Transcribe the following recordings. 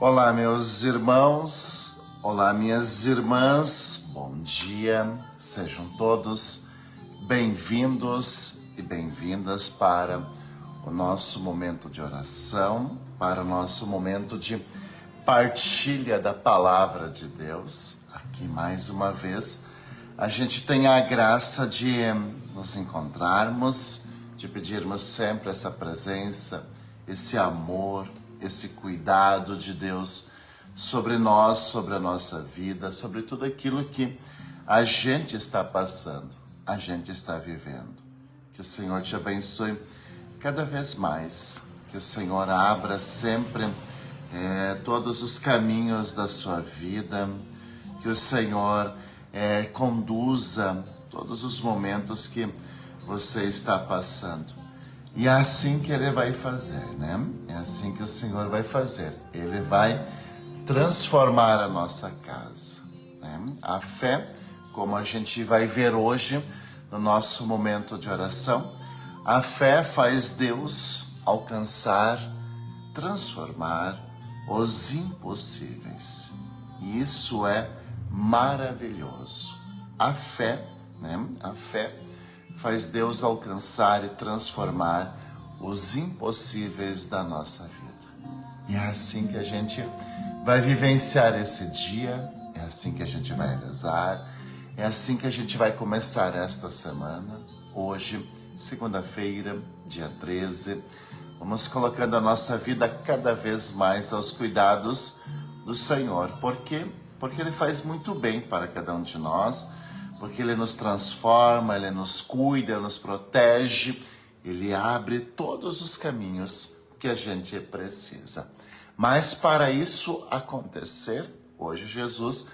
Olá, meus irmãos, olá, minhas irmãs, bom dia, sejam todos bem-vindos e bem-vindas para o nosso momento de oração, para o nosso momento de partilha da Palavra de Deus. Aqui, mais uma vez, a gente tem a graça de nos encontrarmos, de pedirmos sempre essa presença, esse amor, esse cuidado de Deus sobre nós, sobre a nossa vida, sobre tudo aquilo que a gente está passando, a gente está vivendo. Que o Senhor te abençoe cada vez mais, que o Senhor abra sempre todos os caminhos da sua vida, que o Senhor conduza todos os momentos que você está passando. E é assim que Ele vai fazer, né? É assim que o Senhor vai fazer. Ele vai transformar a nossa casa, né? A fé, como a gente vai ver hoje no nosso momento de oração, a fé faz Deus alcançar, transformar os impossíveis. E isso é maravilhoso. A fé, né? A fé faz Deus alcançar e transformar os impossíveis da nossa vida. E é assim que a gente vai vivenciar esse dia, é assim que a gente vai rezar, é assim que a gente vai começar esta semana. Hoje, segunda-feira, dia 13, vamos colocando a nossa vida cada vez mais aos cuidados do Senhor. Por quê? Porque Ele faz muito bem para cada um de nós, porque Ele nos transforma, Ele nos cuida, Ele nos protege, Ele abre todos os caminhos que a gente precisa. Mas para isso acontecer, hoje Jesus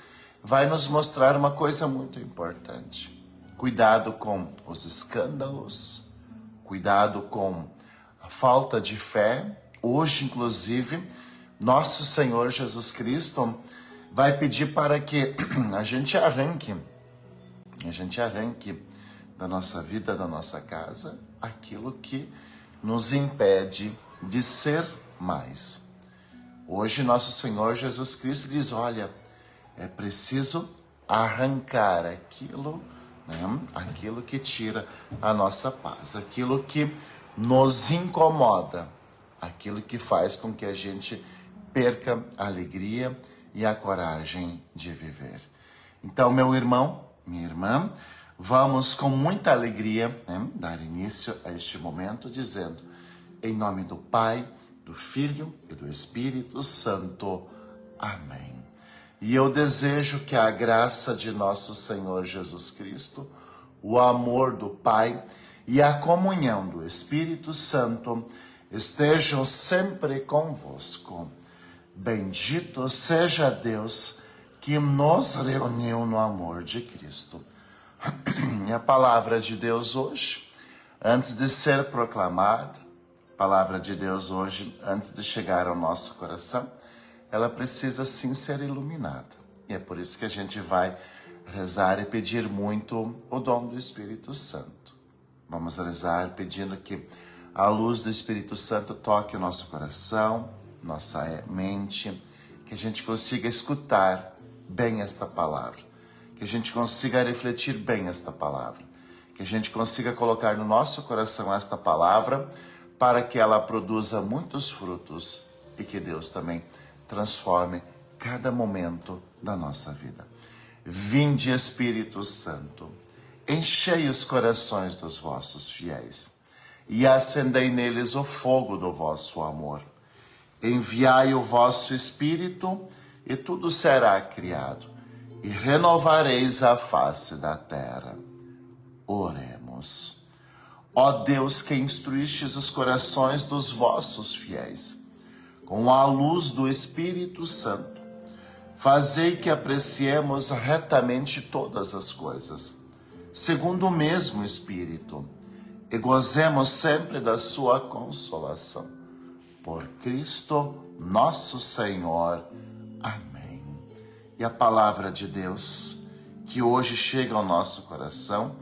vai nos mostrar uma coisa muito importante. Cuidado com os escândalos, cuidado com a falta de fé. Hoje, inclusive, nosso Senhor Jesus Cristo vai pedir para que a gente arranque da nossa vida, da nossa casa, aquilo que nos impede de ser mais. Hoje, nosso Senhor Jesus Cristo diz, olha, é preciso arrancar aquilo, né? Aquilo que tira a nossa paz, aquilo que nos incomoda, aquilo que faz com que a gente perca a alegria e a coragem de viver. Então, meu irmão, minha irmã, vamos com muita alegria, né, dar início a este momento dizendo, em nome do Pai, do Filho e do Espírito Santo. Amém. E eu desejo que a graça de nosso Senhor Jesus Cristo, o amor do Pai e a comunhão do Espírito Santo estejam sempre convosco. Bendito seja Deus que nos reuniu no amor de Cristo. E a palavra de Deus hoje, antes de ser proclamada, a palavra de Deus hoje, antes de chegar ao nosso coração, ela precisa sim ser iluminada. E é por isso que a gente vai rezar e pedir muito o dom do Espírito Santo. Vamos rezar pedindo que a luz do Espírito Santo toque o nosso coração, nossa mente, que a gente consiga escutar bem esta palavra, que a gente consiga refletir bem esta palavra, que a gente consiga colocar no nosso coração esta palavra para que ela produza muitos frutos e que Deus também transforme cada momento da nossa vida. Vinde, Espírito Santo, enchei os corações dos vossos fiéis e acendei neles o fogo do vosso amor. Enviai o vosso Espírito e tudo será criado, e renovareis a face da terra. Oremos. Ó Deus, que instruístes os corações dos vossos fiéis, com a luz do Espírito Santo, fazei que apreciemos retamente todas as coisas, segundo o mesmo Espírito, e gozemos sempre da sua consolação. Por Cristo nosso Senhor. Amém. E a palavra de Deus, que hoje chega ao nosso coração,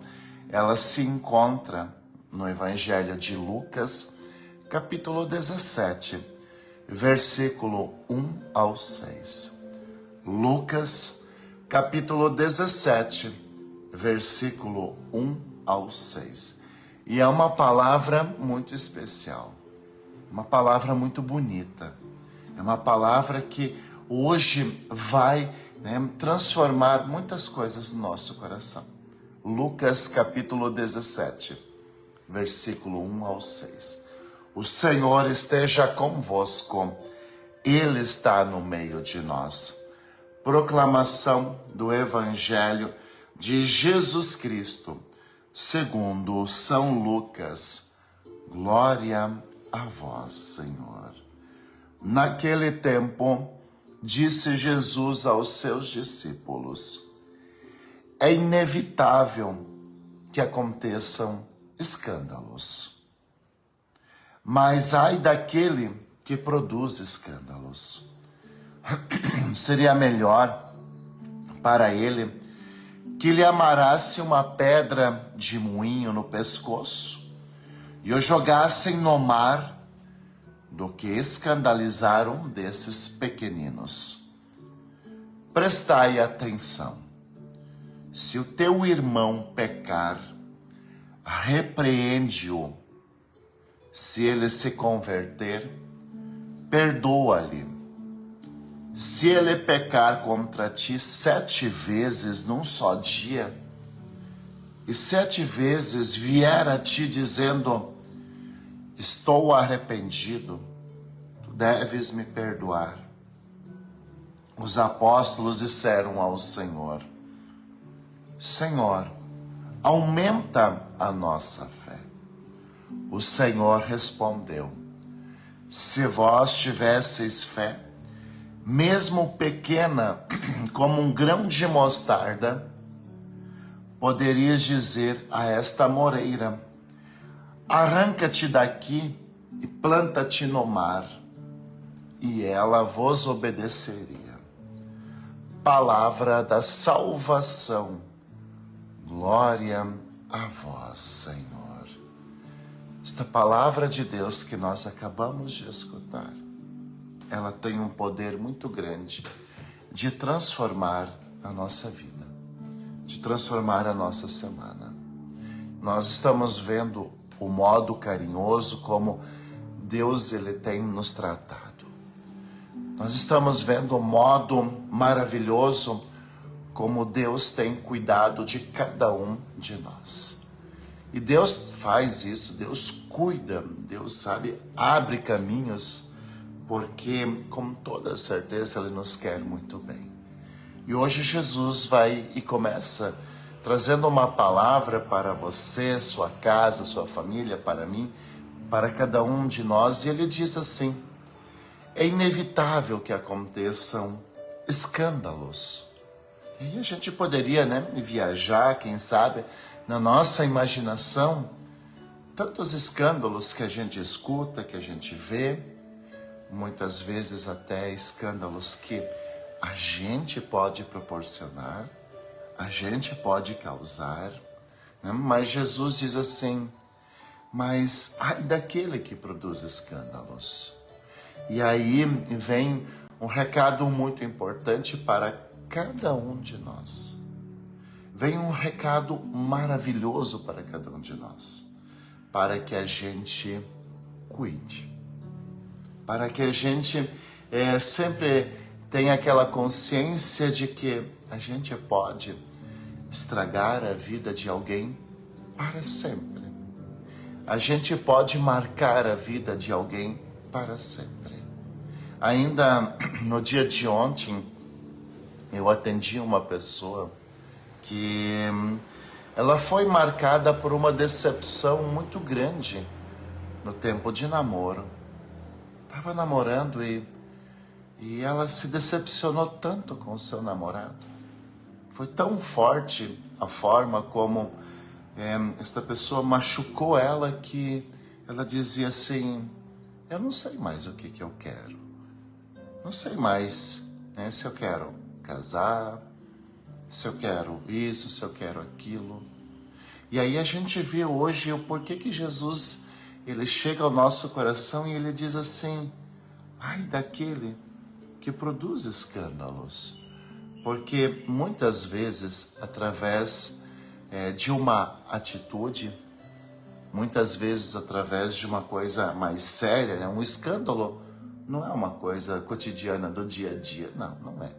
ela se encontra no Evangelho de Lucas, capítulo 17, versículo 1 ao 6. Lucas, capítulo 17, versículo 1 ao 6. E é uma palavra muito especial, uma palavra muito bonita. É uma palavra que hoje vai transformar muitas coisas no nosso coração. Lucas capítulo 17, versículo 1 ao 6. O Senhor esteja convosco, Ele está no meio de nós. Proclamação do Evangelho de Jesus Cristo, segundo São Lucas. Glória a vós, Senhor. Naquele tempo, disse Jesus aos seus discípulos: é inevitável que aconteçam escândalos, mas ai daquele que produz escândalos. Seria melhor para ele que lhe amarrasse uma pedra de moinho no pescoço e o jogassem no mar, do que escandalizar um desses pequeninos. Prestai atenção. Se o teu irmão pecar, repreende-o. Se ele se converter, perdoa-lhe. Se ele pecar contra ti 7 vezes num só dia, e 7 vezes vier a ti dizendo: estou arrependido, tu deves me perdoar. Os apóstolos disseram ao Senhor: Senhor, aumenta a nossa fé. O Senhor respondeu: se vós tivesseis fé, mesmo pequena como um grão de mostarda, poderias dizer a esta moreira: arranca-te daqui e planta-te no mar, e ela vos obedeceria. Palavra da salvação. Glória a vós, Senhor. Esta palavra de Deus que nós acabamos de escutar, ela tem um poder muito grande de transformar a nossa vida, de transformar a nossa semana. Nós estamos vendo o modo carinhoso como Deus ele tem nos tratado. Nós estamos vendo o modo maravilhoso como Deus tem cuidado de cada um de nós. E Deus faz isso, Deus cuida, Deus abre caminhos, porque com toda certeza Ele nos quer muito bem. E hoje Jesus vai e começa trazendo uma palavra para você, sua casa, sua família, para mim, para cada um de nós. E Ele diz assim: é inevitável que aconteçam escândalos. E aí a gente poderia viajar, quem sabe, na nossa imaginação, tantos escândalos que a gente escuta, que a gente vê, muitas vezes até escândalos que a gente pode proporcionar, a gente pode causar, mas Jesus diz assim: mas ai daquele que produz escândalos. E aí vem um recado muito importante para cada um de nós. Vem um recado maravilhoso para cada um de nós, para que a gente cuide, para que a gente sempre tenha aquela consciência de que a gente pode estragar a vida de alguém para sempre. A gente pode marcar a vida de alguém para sempre. Ainda no dia de ontem, eu atendi uma pessoa que ela foi marcada por uma decepção muito grande no tempo de namoro. Estava namorando e ela se decepcionou tanto com o seu namorado. Foi tão forte a forma como esta pessoa machucou ela que ela dizia assim: eu não sei mais o que eu quero. Não sei mais se eu quero casar, se eu quero isso, se eu quero aquilo. E aí a gente vê hoje o porquê que Jesus ele chega ao nosso coração e ele diz assim: Ai daquele que produz escândalos, porque muitas vezes, através de uma atitude, muitas vezes através de uma coisa mais séria, né? Um escândalo não é uma coisa cotidiana do dia a dia, não é.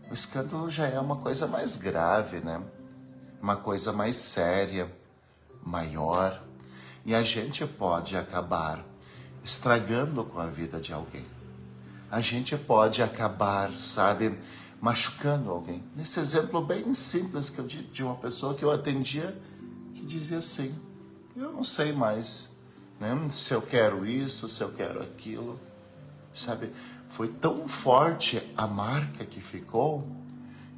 O escândalo já é uma coisa mais grave, né? Uma coisa mais séria, maior, e a gente pode acabar estragando com a vida de alguém. A gente pode acabar, sabe, machucando alguém. Nesse exemplo bem simples que eu disse de uma pessoa que eu atendia, que dizia assim: eu não sei mais, né, se eu quero isso, se eu quero aquilo, sabe? Foi tão forte a marca que ficou,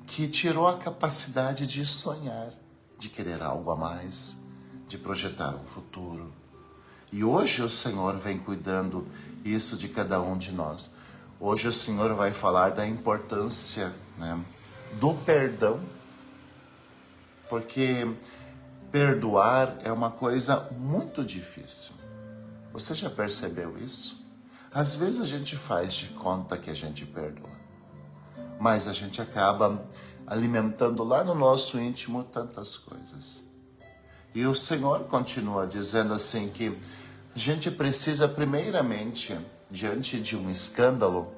que tirou a capacidade de sonhar, de querer algo a mais, de projetar um futuro. E hoje o Senhor vem cuidando isso de cada um de nós. Hoje o Senhor vai falar da importância, né, do perdão, porque perdoar é uma coisa muito difícil. Você já percebeu isso? Às vezes a gente faz de conta que a gente perdoa, mas a gente acaba alimentando lá no nosso íntimo tantas coisas. E o Senhor continua dizendo assim que a gente precisa primeiramente, diante de um escândalo,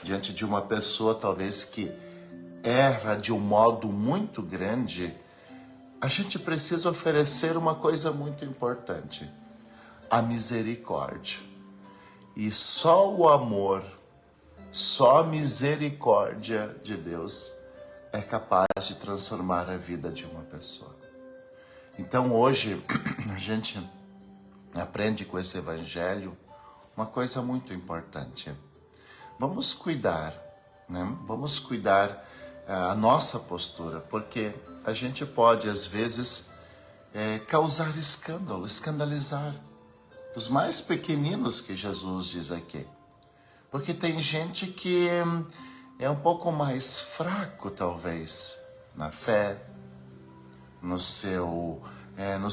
diante de uma pessoa talvez que erra de um modo muito grande, a gente precisa oferecer uma coisa muito importante: a misericórdia. E só o amor, só a misericórdia de Deus é capaz de transformar a vida de uma pessoa. Então hoje a gente aprende com esse evangelho uma coisa muito importante. Vamos cuidar, né? Vamos cuidar a nossa postura, porque a gente pode às vezes causar escândalo, escandalizar os mais pequeninos que Jesus diz aqui. Porque tem gente que é um pouco mais fraco, talvez, na fé, nos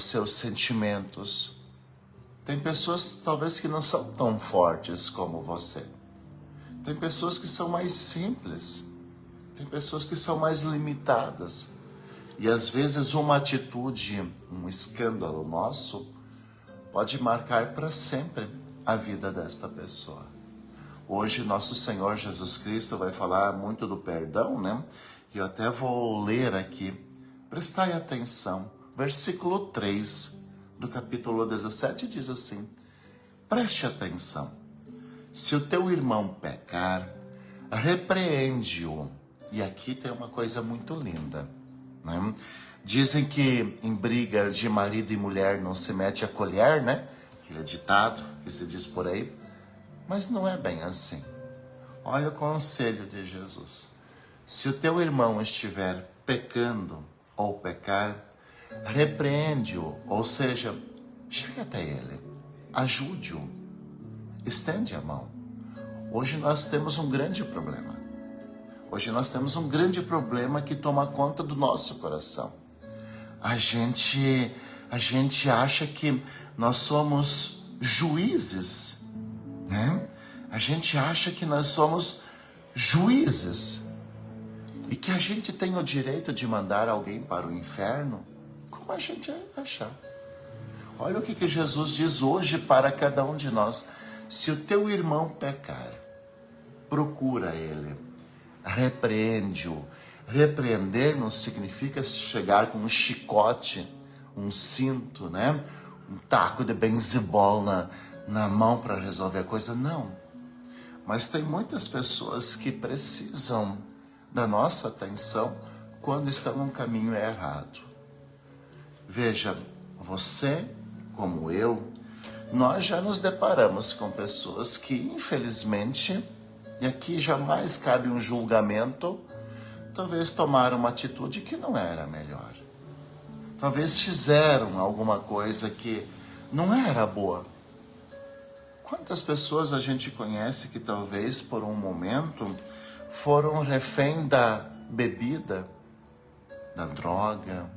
seus sentimentos. Tem pessoas, talvez, que não são tão fortes como você. Tem pessoas que são mais simples. Tem pessoas que são mais limitadas. E, às vezes, uma atitude, um escândalo nosso, pode marcar para sempre a vida desta pessoa. Hoje, nosso Senhor Jesus Cristo vai falar muito do perdão, né? E eu até vou ler aqui. Prestai atenção. Versículo 3 do capítulo 17 diz assim: preste atenção. Se o teu irmão pecar, repreende-o. E aqui tem uma coisa muito linda, né? Dizem que em briga de marido e mulher não se mete a colher, né? Aquele ditado que se diz por aí. Mas não é bem assim. Olha o conselho de Jesus. Se o teu irmão estiver pecando ou pecar, repreende-o, ou seja, chega até ele, ajude-o, estende a mão. Hoje nós temos um grande problema. Hoje nós temos um grande problema que toma conta do nosso coração. A gente acha que nós somos juízes, né? A gente acha que nós somos juízes e que a gente tem o direito de mandar alguém para o inferno, como a gente achar. Olha o que Jesus diz hoje para cada um de nós. Se o teu irmão pecar, procura ele, repreende-o. Repreender não significa chegar com um chicote, um cinto, né? Um taco de benzebol na mão para resolver a coisa, não. Mas tem muitas pessoas que precisam da nossa atenção quando estão num caminho errado. Veja, você, como eu, nós já nos deparamos com pessoas que, infelizmente, e aqui jamais cabe um julgamento, talvez tomaram uma atitude que não era a melhor. Talvez fizeram alguma coisa que não era boa. Quantas pessoas a gente conhece que talvez por um momento foram refém da bebida, da droga,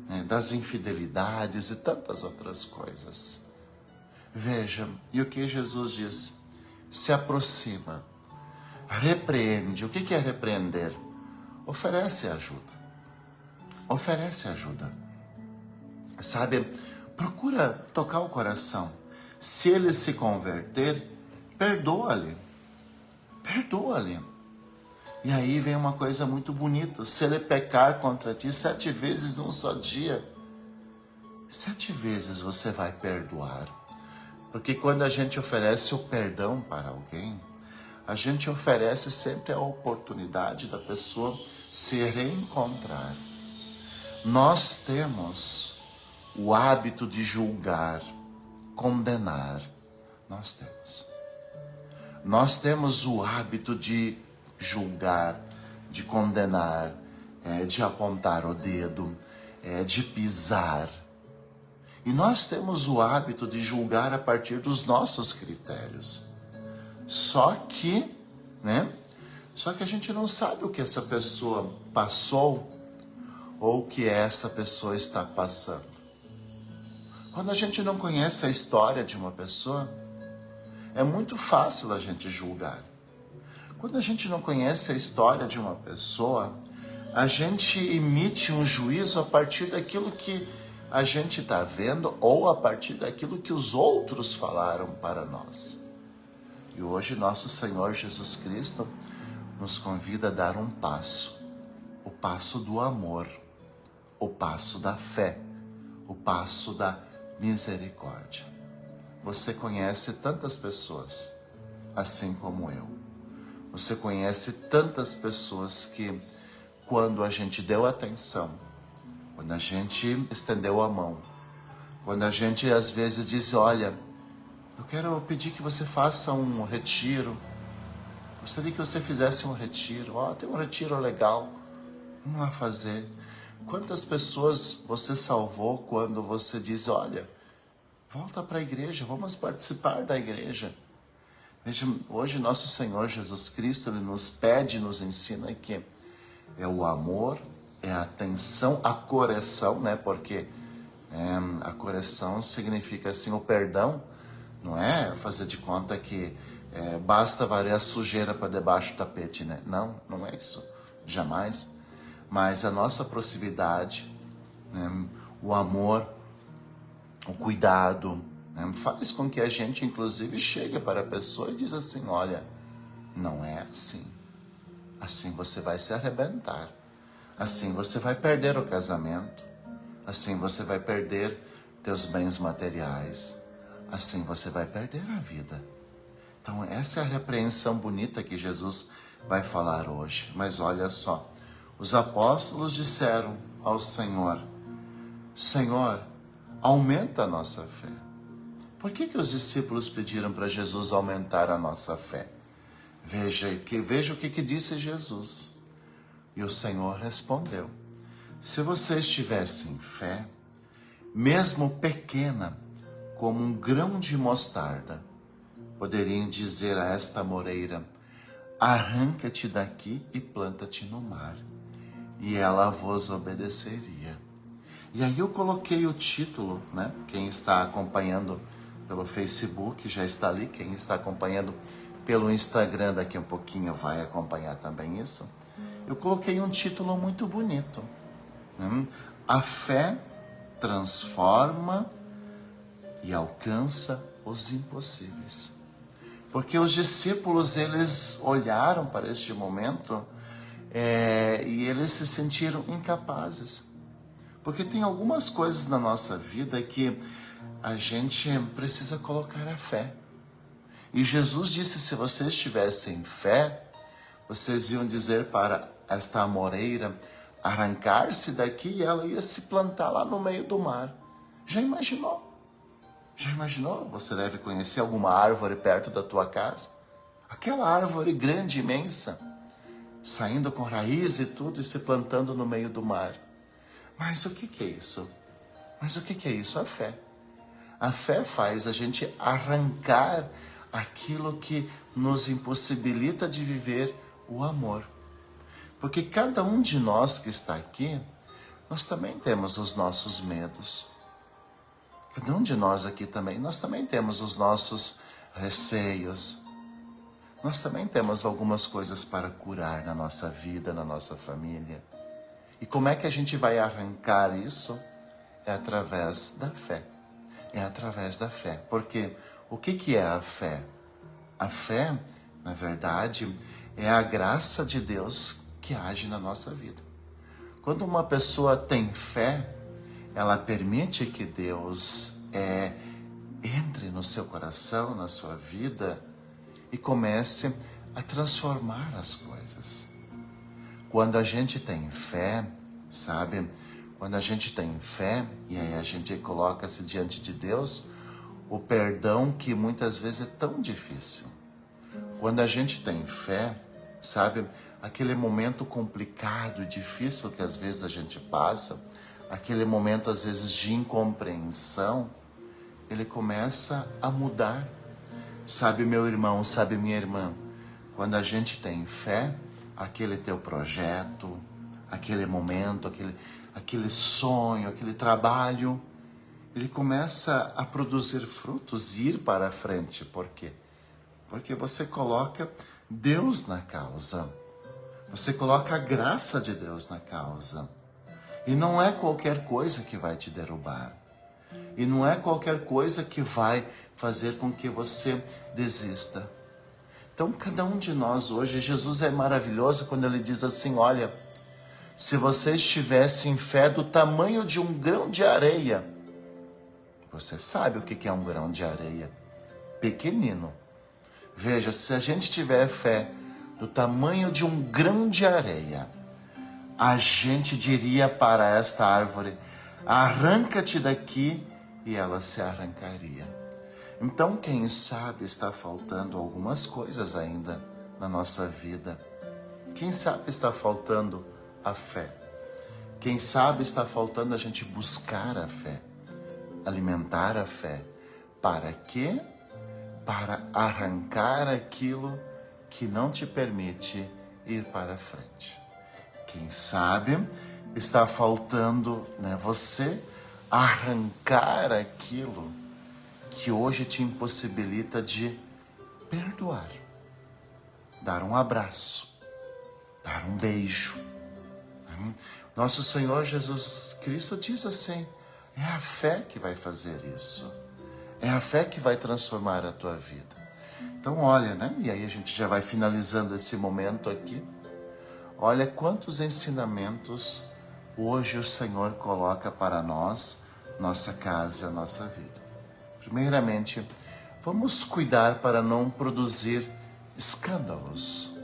né, das infidelidades e tantas outras coisas. Veja, e o que Jesus diz? se aproxima, repreende. O que é repreender? Oferece ajuda. Oferece ajuda. Sabe, procura tocar o coração. Se ele se converter, perdoa-lhe. Perdoa-lhe. E aí vem uma coisa muito bonita. Se ele pecar contra ti 7 vezes num só dia, 7 vezes você vai perdoar. Porque quando a gente oferece o perdão para alguém, a gente oferece sempre a oportunidade da pessoa se reencontrar. Nós temos o hábito de julgar, condenar. Nós temos. Nós temos o hábito de julgar, de condenar, de apontar o dedo, de pisar. E nós temos o hábito de julgar a partir dos nossos critérios. Só que a gente não sabe o que essa pessoa passou ou o que essa pessoa está passando. Quando a gente não conhece a história de uma pessoa, é muito fácil a gente julgar. Quando a gente não conhece a história de uma pessoa, a gente emite um juízo a partir daquilo que a gente está vendo ou a partir daquilo que os outros falaram para nós. E hoje nosso Senhor Jesus Cristo nos convida a dar um passo, o passo do amor, o passo da fé, o passo da misericórdia. Você conhece tantas pessoas, assim como eu. Você conhece tantas pessoas que, quando a gente deu atenção, quando a gente estendeu a mão, quando a gente às vezes diz, olha, eu quero pedir que você faça um retiro, gostaria que você fizesse um retiro, tem um retiro legal, vamos lá fazer. Quantas pessoas você salvou quando você diz, olha, volta para a igreja, vamos participar da igreja. Veja, hoje nosso Senhor Jesus Cristo, Ele nos pede, nos ensina que é o amor, é a atenção, a correção, porque a correção significa assim, o perdão não é fazer de conta que basta varrer a sujeira para debaixo do tapete, Não, não é isso, jamais. Mas a nossa proximidade, o amor, o cuidado, faz com que a gente, inclusive, chegue para a pessoa e diz assim, olha, não é assim. Assim você vai se arrebentar. Assim você vai perder o casamento. Assim você vai perder teus bens materiais. Assim você vai perder a vida. Então essa é a repreensão bonita que Jesus vai falar hoje. Mas olha só, os apóstolos disseram ao Senhor, Senhor, aumenta a nossa fé. Por que os discípulos pediram para Jesus aumentar a nossa fé? Veja o que disse Jesus. E o Senhor respondeu, se vocês tivessem fé, mesmo pequena, como um grão de mostarda, poderiam dizer a esta moreira, arranca-te daqui e planta-te no mar, e ela vos obedeceria. E aí eu coloquei o título, Quem está acompanhando pelo Facebook já está ali, quem está acompanhando pelo Instagram daqui a um pouquinho vai acompanhar também isso. Eu coloquei um título muito bonito. A fé transforma e alcança os impossíveis. Porque os discípulos, eles olharam para este momento e eles se sentiram incapazes. Porque tem algumas coisas na nossa vida que a gente precisa colocar a fé. E Jesus disse, se vocês tivessem fé, vocês iam dizer para esta amoreira arrancar-se daqui e ela ia se plantar lá no meio do mar. Já imaginou? Já imaginou? Você deve conhecer alguma árvore perto da tua casa? Aquela árvore grande, imensa, saindo com raiz e tudo e se plantando no meio do mar. Mas o que é isso? Mas o que é isso? A fé. A fé faz a gente arrancar aquilo que nos impossibilita de viver o amor. Porque cada um de nós que está aqui, nós também temos os nossos medos. Cada um de nós aqui também, nós também temos os nossos receios. nós também temos algumas coisas para curar na nossa vida, na nossa família. E como é que a gente vai arrancar isso? É através da fé. É através da fé. Porque o que é a fé? A fé, na verdade, é a graça de Deus que age na nossa vida. Quando uma pessoa tem fé, ela permite que Deus entre no seu coração, na sua vida, e comece a transformar as coisas. Quando a gente tem fé, sabe? Quando a gente tem fé, e aí a gente coloca-se diante de Deus, o perdão que muitas vezes é tão difícil. Quando a gente tem fé, sabe? Aquele momento complicado, difícil que às vezes a gente passa, aquele momento às vezes de incompreensão, ele começa a mudar. Sabe, meu irmão, sabe, minha irmã, quando a gente tem fé, aquele teu projeto, aquele momento, aquele sonho, aquele trabalho, ele começa a produzir frutos e ir para a frente. Por quê? Porque você coloca Deus na causa. Você coloca a graça de Deus na causa. E não é qualquer coisa que vai te derrubar. E não é qualquer coisa que vai fazer com que você desista. Então, cada um de nós hoje, Jesus é maravilhoso quando ele diz assim, olha, se vocês tivessem fé do tamanho de um grão de areia, você sabe o que é um grão de areia? Pequenino. Veja, se a gente tiver fé do tamanho de um grão de areia, a gente diria para esta árvore, arranca-te daqui, e ela se arrancaria. Então, quem sabe está faltando algumas coisas ainda na nossa vida. Quem sabe está faltando a fé. Quem sabe está faltando a gente buscar a fé, alimentar a fé. Para quê? Para arrancar aquilo que não te permite ir para frente. Quem sabe está faltando, você arrancar aquilo que hoje te impossibilita de perdoar, dar um abraço, dar um beijo. Nosso Senhor Jesus Cristo diz assim, é a fé que vai fazer isso. É a fé que vai transformar a tua vida. Então olha, e aí a gente já vai finalizando esse momento aqui. Olha quantos ensinamentos hoje o Senhor coloca para nós, nossa casa, nossa vida. Primeiramente, vamos cuidar para não produzir escândalos,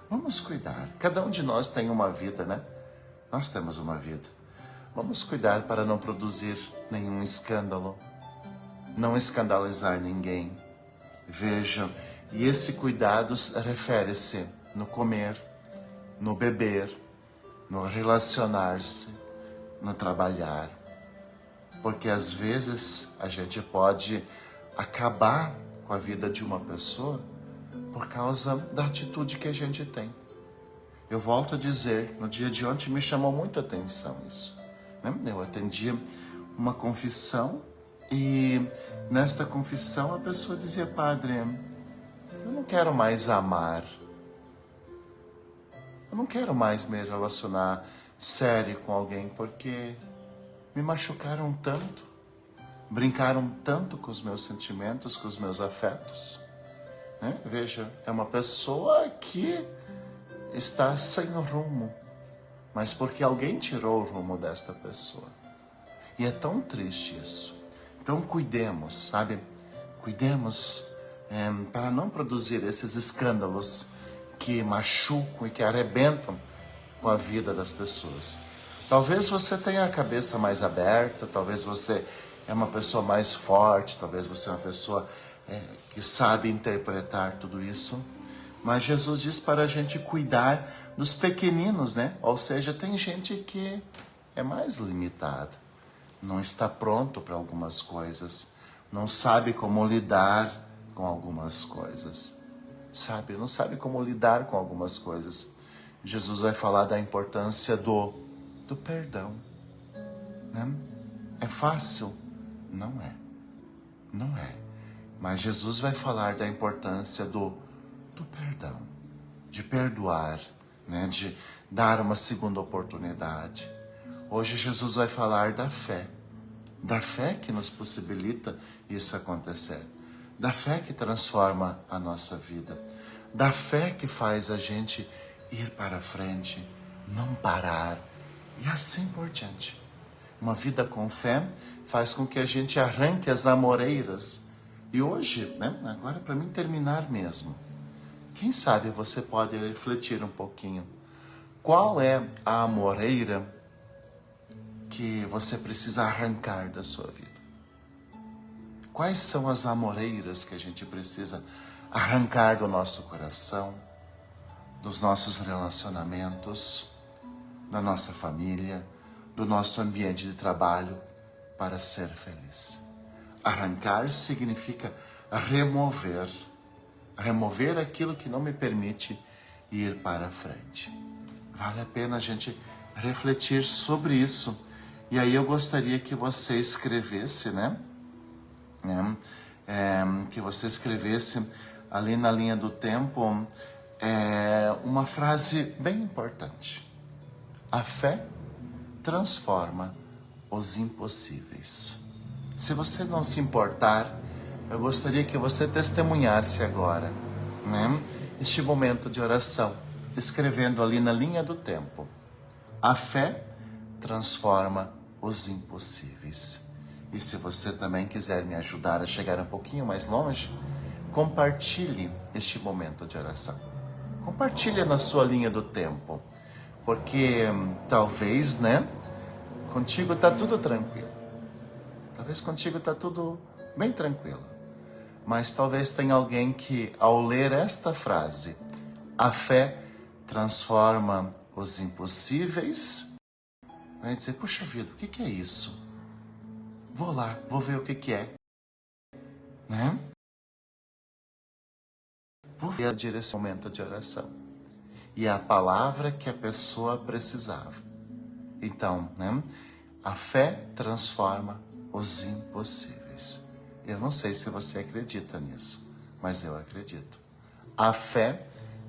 Vamos cuidar. Cada um de nós tem uma vida, Nós temos uma vida. Vamos cuidar para não produzir nenhum escândalo, não escandalizar ninguém. Vejam, e esse cuidado refere-se no comer, no beber, no relacionar-se, no trabalhar. Porque às vezes a gente pode acabar com a vida de uma pessoa por causa da atitude que a gente tem. Eu volto a dizer, no dia de ontem me chamou muita atenção isso. Eu atendi uma confissão e nesta confissão a pessoa dizia, padre, eu não quero mais amar. Eu não quero mais me relacionar sério com alguém porque me machucaram tanto, brincaram tanto com os meus sentimentos, com os meus afetos. Veja, é uma pessoa que está sem rumo, mas porque alguém tirou o rumo desta pessoa. E é tão triste isso. Então cuidemos, sabe? Cuidemos para não produzir esses escândalos que machucam e que arrebentam com a vida das pessoas. Talvez você tenha a cabeça mais aberta, talvez você é uma pessoa mais forte, talvez você é uma pessoa que sabe interpretar tudo isso. Mas Jesus diz para a gente cuidar dos pequeninos, Ou seja, tem gente que é mais limitada, não está pronto para algumas coisas, não sabe como lidar com algumas coisas, não sabe como lidar com algumas coisas. Jesus vai falar da importância do perdão. É fácil? Não é. Não é. Mas Jesus vai falar da importância do perdão, de perdoar, né? De dar uma segunda oportunidade. Hoje Jesus vai falar da fé que nos possibilita isso acontecer, da fé que transforma a nossa vida, da fé que faz a gente ir para frente, não parar e assim por diante. Uma vida com fé faz com que a gente arranque as amoreiras. E hoje, né, agora para mim terminar mesmo, quem sabe você pode refletir um pouquinho. Qual é a amoreira que você precisa arrancar da sua vida? Quais são as amoreiras que a gente precisa arrancar do nosso coração, dos nossos relacionamentos, da nossa família, do nosso ambiente de trabalho, para ser feliz? Arrancar significa remover aquilo que não me permite ir para frente. Vale a pena a gente refletir sobre isso. E aí eu gostaria que você escrevesse, que você escrevesse ali na linha do tempo uma frase bem importante. A fé transforma os impossíveis. Se você não se importar, eu gostaria que você testemunhasse agora, este momento de oração, escrevendo ali na linha do tempo. A fé transforma os impossíveis. E se você também quiser me ajudar a chegar um pouquinho mais longe, compartilhe este momento de oração. Compartilhe na sua linha do tempo, porque talvez, contigo tá tudo tranquilo. Talvez contigo tá tudo bem tranquilo. Mas talvez tenha alguém que, ao ler esta frase, a fé transforma os impossíveis, vai dizer, puxa vida, o que é isso? Vou lá, vou ver o que é. Vou ver a direção, momento de oração. E é a palavra que a pessoa precisava. Então, a fé transforma os impossíveis. Eu não sei se você acredita nisso, mas eu acredito. A fé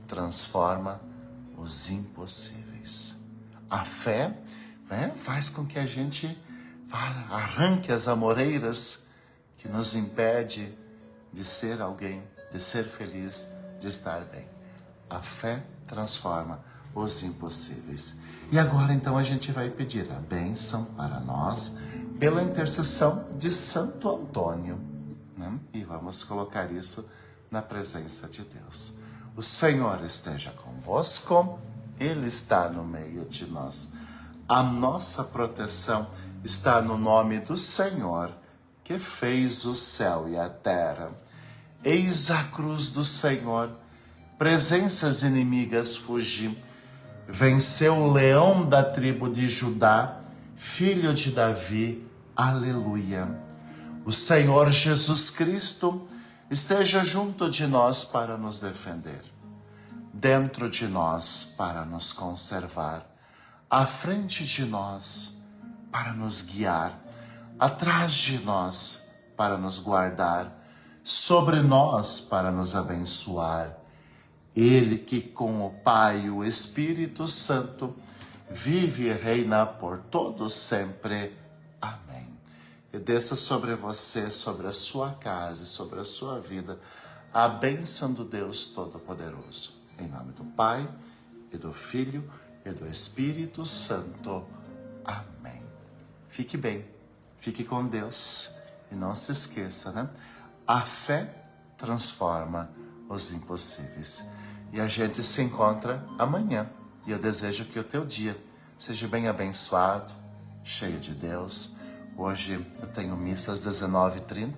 transforma os impossíveis. A fé faz com que a gente arranque as amoreiras que nos impede de ser alguém, de ser feliz, de estar bem. A fé transforma os impossíveis. E agora então a gente vai pedir a bênção para nós pela intercessão de Santo Antônio. E vamos colocar isso na presença de Deus. O Senhor esteja convosco, Ele está no meio de nós. A nossa proteção está no nome do Senhor, que fez o céu e a terra. Eis a cruz do Senhor, presenças inimigas fugi. Venceu o leão da tribo de Judá, filho de Davi, aleluia. O Senhor Jesus Cristo esteja junto de nós para nos defender, dentro de nós para nos conservar, à frente de nós para nos guiar, atrás de nós para nos guardar, sobre nós para nos abençoar. Ele que com o Pai e o Espírito Santo vive e reina por todos sempre. Amém. E desça sobre você, sobre a sua casa, sobre a sua vida, a bênção do Deus Todo-Poderoso. Em nome do Pai, e do Filho, e do Espírito Santo. Amém. Fique bem, fique com Deus. E não se esqueça, A fé transforma os impossíveis. E a gente se encontra amanhã. E eu desejo que o teu dia seja bem abençoado, cheio de Deus. Hoje eu tenho missa às 19h30,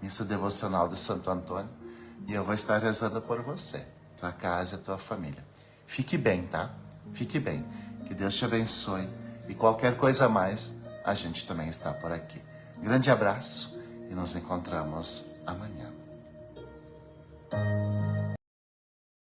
missa devocional de Santo Antônio. E eu vou estar rezando por você, tua casa e tua família. Fique bem, tá? Fique bem. Que Deus te abençoe. E qualquer coisa a mais, a gente também está por aqui. Grande abraço e nos encontramos amanhã.